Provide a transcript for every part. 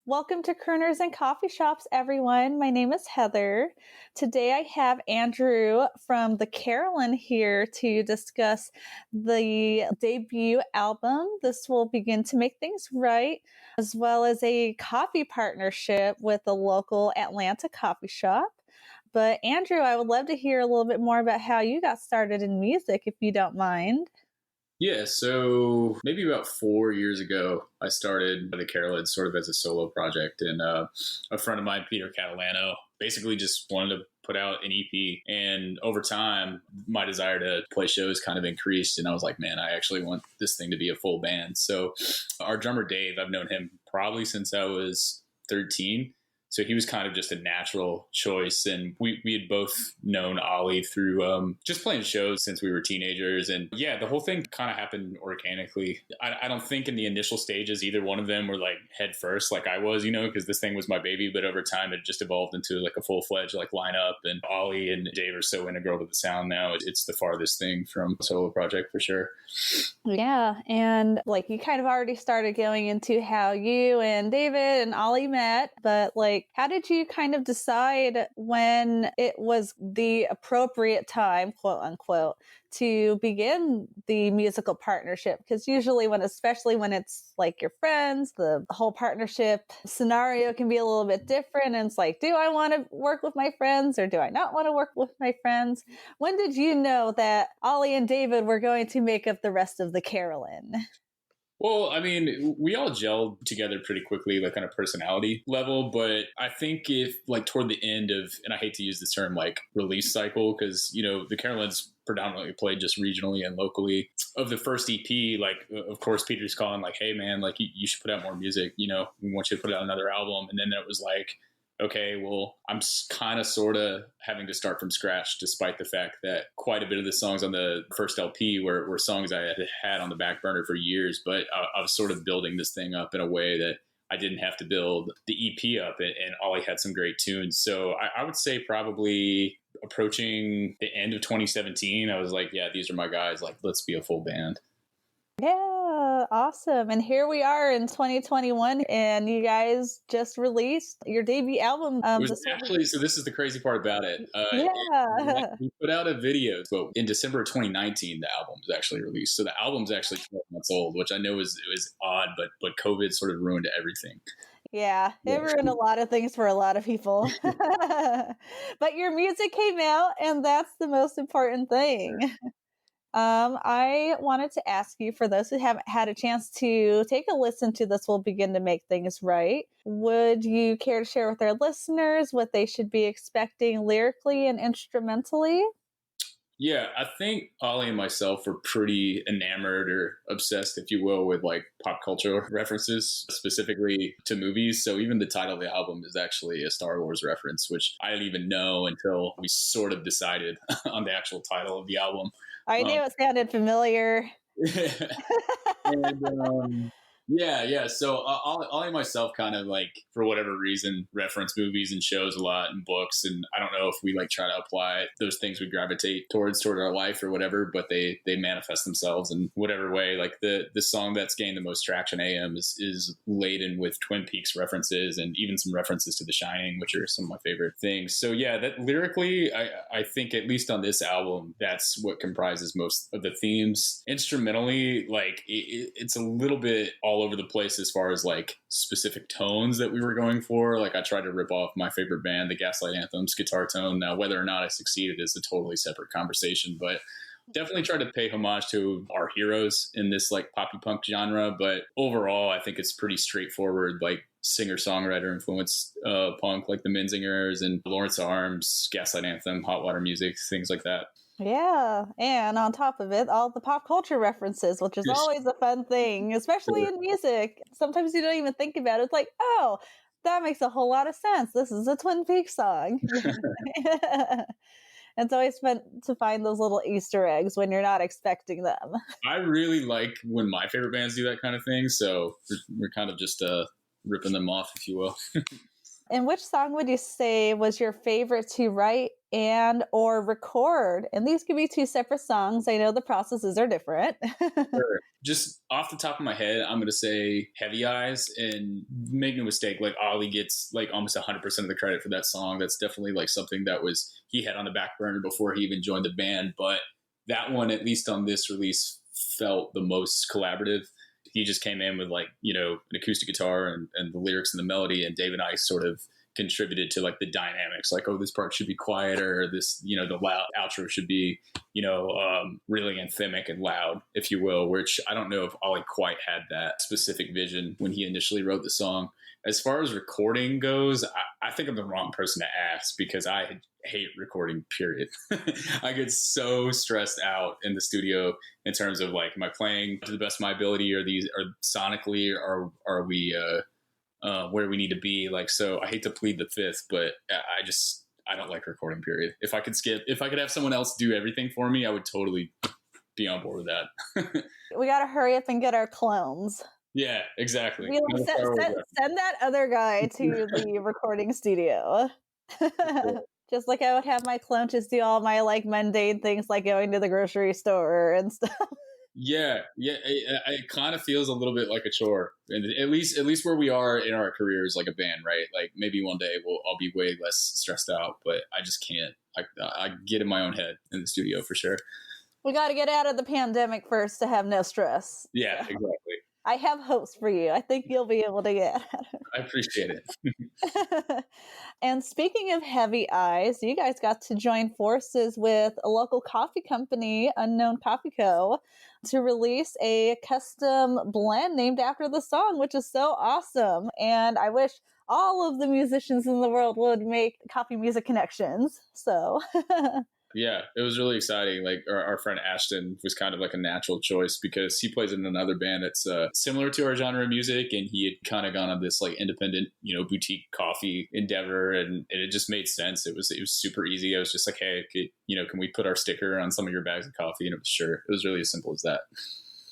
Welcome to Crooners and Coffeeshops, everyone. My name is Heather. Today I have Andrew from the Carolyn here to discuss the debut album, This Will Begin to Make Things Right, as well as a coffee partnership with a local Atlanta coffee shop. But Andrew, I would love to hear a little bit more about how you got started in music, if you don't mind. Yeah, so maybe about 4 years ago, I started the Carolyn sort of as a solo project. And a friend of mine, Peter Catalano, basically just wanted to put out an EP. And over time, my desire to play shows kind of increased. And I was like, man, I actually want this thing to be a full band. So our drummer, Dave, I've known him probably since I was 13. So he was kind of just a natural choice. And we had both known Ollie through just playing shows since we were teenagers. And yeah, the whole thing kind of happened organically. I don't think in the initial stages, either one of them were like head first like I was, because this thing was my baby. But over time, it just evolved into like a full-fledged like lineup. And Ollie and Dave are so integral to the sound now. It's the farthest thing from a solo project for sure. Yeah. And like you kind of already started going into how you and David and Ollie met, but like, how did you kind of decide when it was the appropriate time, quote unquote, to begin the musical partnership? Because usually especially when it's like your friends, the whole partnership scenario can be a little bit different. And it's like, do I want to work with my friends or do I not want to work with my friends? When did you know that Ollie and David were going to make up the rest of the Carolyn? Well, I mean, we all gelled together pretty quickly, like on a personality level. But I think if like toward the end of, and I hate to use the term like release cycle, because, the Carolyn's predominantly played just regionally and locally. Of the first EP, like, of course, Peter's calling like, hey, man, like you should put out more music. We want you to put out another album. And then it was like, okay, well, I'm kind of sort of having to start from scratch, despite the fact that quite a bit of the songs on the first LP were songs I had on the back burner for years. But I was sort of building this thing up in a way that I didn't have to build the EP up, and Ollie had some great tunes. So I would say probably approaching the end of 2017, I was like, yeah, these are my guys. Like, let's be a full band. Yeah, awesome. And here we are in 2021, and you guys just released your debut album. It was actually, so this is the crazy part about it. Yeah. We put out a video. So in December of 2019, the album was actually released. So the album's actually 12 months old, which I know it was odd, but COVID sort of ruined everything. Yeah, it ruined a lot of things for a lot of people. But your music came out, and that's the most important thing. I wanted to ask you, for those who haven't had a chance to take a listen to This Will Begin to Make Things Right, would you care to share with our listeners what they should be expecting lyrically and instrumentally? Yeah, I think Ollie and myself were pretty enamored or obsessed, if you will, with like pop culture references, specifically to movies. So even the title of the album is actually a Star Wars reference, which I didn't even know until we sort of decided on the actual title of the album. I knew it sounded familiar. And yeah. So Ollie and myself kind of like, for whatever reason, reference movies and shows a lot and books. And I don't know if we like try to apply those things we gravitate toward our life or whatever, but they manifest themselves in whatever way. Like the song that's gained the most traction, AM, is laden with Twin Peaks references and even some references to The Shining, which are some of my favorite things. So yeah, that lyrically, I think at least on this album, that's what comprises most of the themes. Instrumentally, like it's a little bit all over the place as far as like specific tones that we were going for. Like I tried to rip off my favorite band, the Gaslight Anthem's guitar tone. Now, whether or not I succeeded is a totally separate conversation, but definitely tried to pay homage to our heroes in this like poppy punk genre. But overall, I think it's pretty straightforward, like singer-songwriter influenced punk, like the Menzingers and Lawrence Arms, Gaslight Anthem, Hot Water Music, things like that. Yeah, and on top of it, all the pop culture references, which is always a fun thing, especially in music. Sometimes you don't even think about it. It's like, oh, that makes a whole lot of sense. This is a Twin Peaks song. It's always fun to find those little Easter eggs when you're not expecting them. I really like when my favorite bands do that kind of thing, so we're kind of just ripping them off, if you will. And which song would you say was your favorite to write and or record? And these could be two separate songs. I know the processes are different. Sure. Just off the top of my head, I'm going to say Heavy Eyes, and make no mistake, like Ollie gets like almost 100% of the credit for that song. That's definitely like something that was, he had on the back burner before he even joined the band. But that one, at least on this release, felt the most collaborative. He just came in with like, an acoustic guitar and the lyrics and the melody, and Dave and I sort of contributed to like the dynamics, like, oh, this part should be quieter, this, the loud outro should be, really anthemic and loud, if you will, which I don't know if Ollie quite had that specific vision when he initially wrote the song. As far as recording goes, I think I'm the wrong person to ask, because I hate recording, period. I get so stressed out in the studio in terms of like, am I playing to the best of my ability, or sonically, are we where we need to be? Like, so I hate to plead the fifth, but I don't like recording, period. If I could have someone else do everything for me, I would totally be on board with that. We got to hurry up and get our clones. Yeah, exactly. Send that other guy to the recording studio. Just like I would have my clone just do all my like mundane things, like going to the grocery store and stuff. Yeah. It kind of feels a little bit like a chore, and at least where we are in our careers, like a band, right? Like maybe one day I'll be way less stressed out, but I just can't. I get in my own head in the studio for sure. We got to get out of the pandemic first to have no stress. Yeah, so. Exactly. I have hopes for you. I think you'll be able to get out of it. I appreciate it. And speaking of Heavy Eyes, you guys got to join forces with a local coffee company, Unknown Coffee Co., to release a custom blend named after the song, which is so awesome. And I wish all of the musicians in the world would make coffee music connections. So... Yeah, it was really exciting. Like our friend Ashton was kind of like a natural choice, because he plays in another band that's similar to our genre of music, and he had kind of gone on this like independent, boutique coffee endeavor, and it just made sense. It was super easy. I was just like, hey, can we put our sticker on some of your bags of coffee? And it was sure. It was really as simple as that.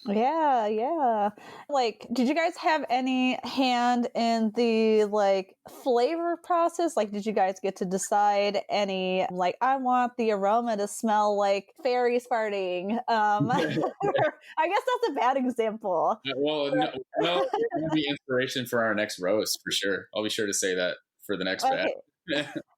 Yeah. Like, did you guys have any hand in the like flavor process? Like, did you guys get to decide any, like, I want the aroma to smell like fairies farting? I guess that's a bad example. Well, no, it'll be inspiration for our next roast for sure. I'll be sure to say that for the next batch.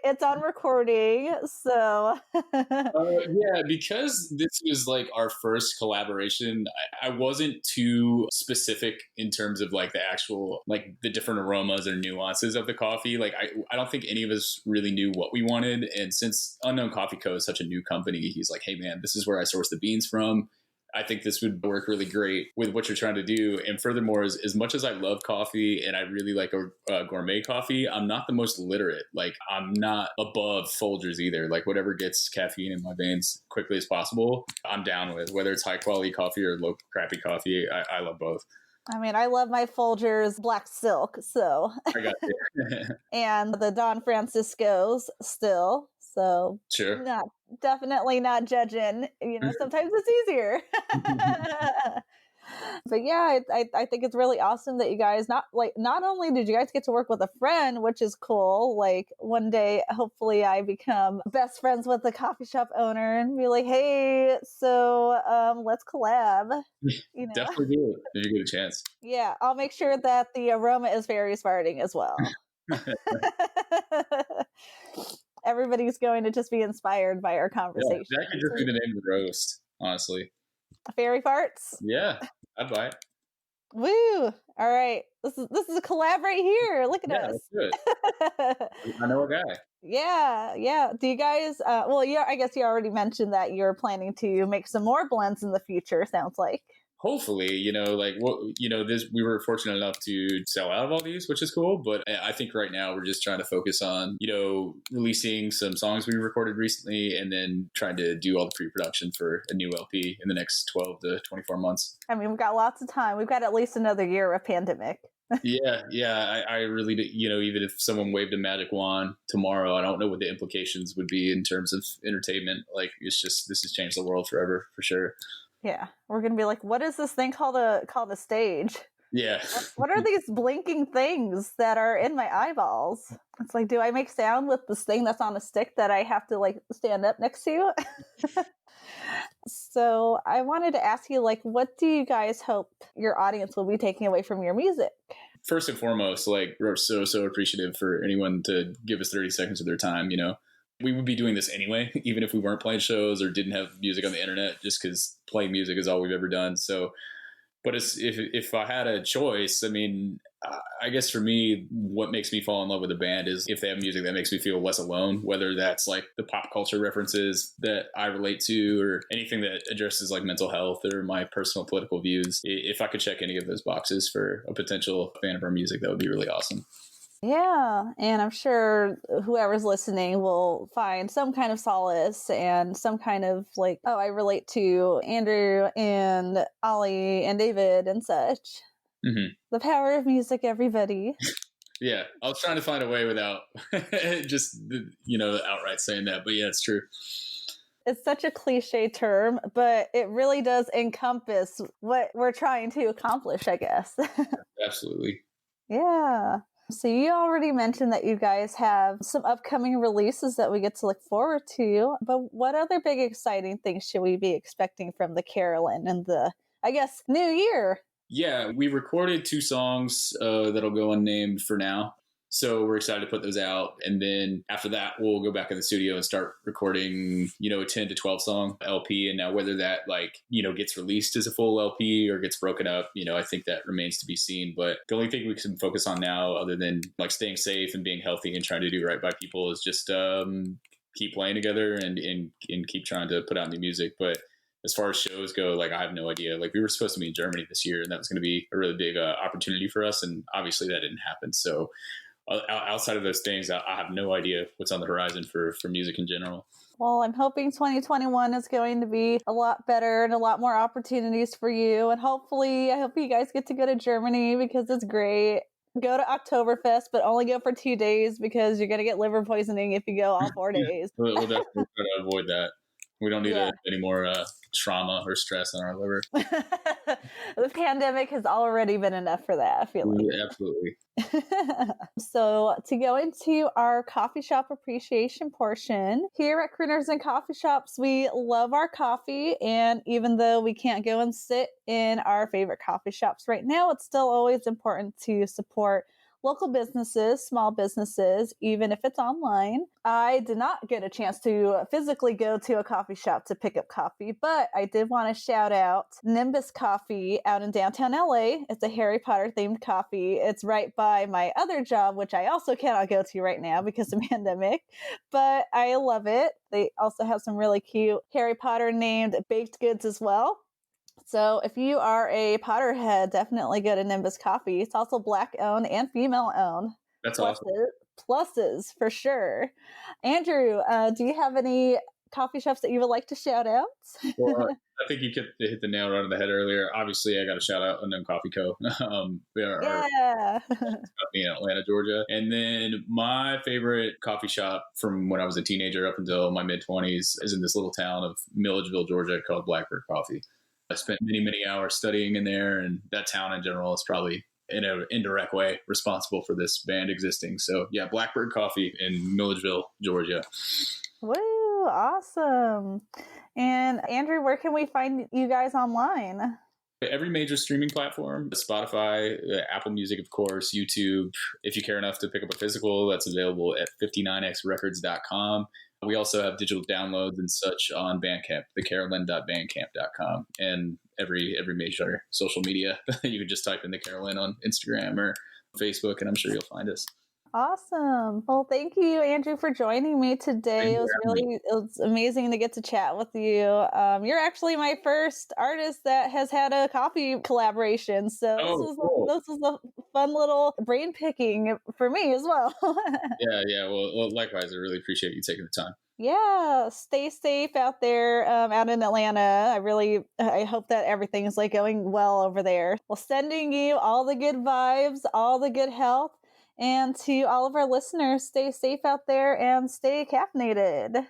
It's on recording, so yeah, because this was like our first collaboration, I wasn't too specific in terms of like the actual, like the different aromas or nuances of the coffee. Like I don't think any of us really knew what we wanted, and since Unknown Coffee Co. is such a new company, he's like, hey man, this is where I source the beans from. I think this would work really great with what you're trying to do. And furthermore, as much as I love coffee and I really like a gourmet coffee, I'm not the most literate. Like, I'm not above Folgers either. Like, whatever gets caffeine in my veins quickly as possible, I'm down with. Whether it's high quality coffee or low crappy coffee, I love both. I mean, I love my Folgers Black Silk, so. I got you. And the Don Francisco's still. So sure. Definitely not judging. Sometimes it's easier. But yeah, I think it's really awesome that you guys not only did you guys get to work with a friend, which is cool. Like one day, hopefully I become best friends with the coffee shop owner and be like, hey, so let's collab. Definitely do it if you get a chance. Yeah, I'll make sure that the aroma is very farting as well. Everybody's going to just be inspired by our conversation. Yeah, that could just be the name of the roast, honestly. Fairy farts? Yeah, I'd buy it. Woo! All right, this is a collab right here. Look at us. Let's do it. I know a guy. Yeah. Do you guys? I guess you already mentioned that you're planning to make some more blends in the future. Sounds like. Hopefully, we were fortunate enough to sell out of all these, which is cool. But I think right now we're just trying to focus on, releasing some songs we recorded recently and then trying to do all the pre-production for a new LP in the next 12 to 24 months. I mean, we've got lots of time. We've got at least another year of pandemic. Yeah. I really, even if someone waved a magic wand tomorrow, I don't know what the implications would be in terms of entertainment. Like, this has changed the world forever, for sure. Yeah, we're gonna be like, what is this thing called a stage? Yeah. What are these blinking things that are in my eyeballs? It's like, do I make sound with this thing that's on a stick that I have to like stand up next to? So I wanted to ask you, like, what do you guys hope your audience will be taking away from your music? First and foremost, like, we're so appreciative for anyone to give us 30 seconds of their time. We would be doing this anyway, even if we weren't playing shows or didn't have music on the internet, just because playing music is all we've ever done. So, but if I had a choice, I mean, I guess for me, what makes me fall in love with a band is if they have music that makes me feel less alone, whether that's like the pop culture references that I relate to or anything that addresses like mental health or my personal political views. If I could check any of those boxes for a potential fan of our music, that would be really awesome. Yeah, and I'm sure whoever's listening will find some kind of solace and some kind of like, oh, I relate to Andrew and Ollie and David and such. Mm-hmm. The power of music, everybody. Yeah, I was trying to find a way without just outright saying that, but yeah, it's true. It's such a cliche term, but it really does encompass what we're trying to accomplish, I guess. Absolutely. Yeah. So you already mentioned that you guys have some upcoming releases that we get to look forward to, but what other big exciting things should we be expecting from the Carolyn and the, I guess, new year? Yeah, we recorded 2 songs that'll go unnamed for now. So we're excited to put those out. And then after that, we'll go back in the studio and start recording, a 10 to 12 song LP. And now whether that gets released as a full LP or gets broken up, I think that remains to be seen. But the only thing we can focus on now, other than like staying safe and being healthy and trying to do right by people, is just keep playing together and keep trying to put out new music. But as far as shows go, like, I have no idea. Like, we were supposed to be in Germany this year, and that was going to be a really big opportunity for us. And obviously that didn't happen. So outside of those things, I have no idea what's on the horizon for music in general. Well, I'm hoping 2021 is going to be a lot better and a lot more opportunities for you. And hopefully, I hope you guys get to go to Germany because it's great. Go to Oktoberfest, but only go for 2 days because you're going to get liver poisoning if you go all 4 days. We'll definitely try to avoid that. We don't need Yeah. any more trauma or stress on our liver. The pandemic has already been enough for that, I feel like. Yeah, absolutely. So to go into our coffee shop appreciation portion, here at Crooners and Coffee Shops, we love our coffee. And even though we can't go and sit in our favorite coffee shops right now, it's still always important to support local businesses, small businesses, even if it's online. I did not get a chance to physically go to a coffee shop to pick up coffee, but I did want to shout out Nimbus Coffee out in downtown LA. It's a Harry Potter themed coffee. It's right by my other job, which I also cannot go to right now because of pandemic, but I love it. They also have some really cute Harry Potter named baked goods as well. So if you are a Potterhead, definitely go to Nimbus Coffee. It's also Black owned and female owned. That's Pluses, awesome. pluses for sure. Andrew, do you have any coffee shops that you would like to shout out? Well, I think you hit the nail right on the head earlier. Obviously, I got to shout out Unknown Coffee Co. We are Yeah. company in Atlanta, Georgia. And then my favorite coffee shop from when I was a teenager up until my mid-20s is in this little town of Milledgeville, Georgia, called Blackbird Coffee. I spent many hours studying in there, and that town in general is probably in an indirect way responsible for this band existing. So yeah, Blackbird Coffee in Milledgeville, Georgia. Woo, awesome. And Andrew, where can we find you guys online? Every major streaming platform, Spotify, Apple Music, of course, YouTube. If you care enough to pick up a physical, that's available at 59xrecords.com. We also have digital downloads and such on Bandcamp, thecarolyn.bandcamp.com, and every major social media. You can just type in the Carolyn on Instagram or Facebook, and I'm sure you'll find us. Awesome. Well, thank you, Andrew, for joining me today. It was amazing to get to chat with you. You're actually my first artist that has had a coffee collaboration. So cool. This was a fun little brain picking for me as well. Yeah. Well, likewise, I really appreciate you taking the time. Yeah, stay safe out there, out in Atlanta. I hope that everything is like going well over there. Well, sending you all the good vibes, all the good health. And to all of our listeners, stay safe out there and stay caffeinated.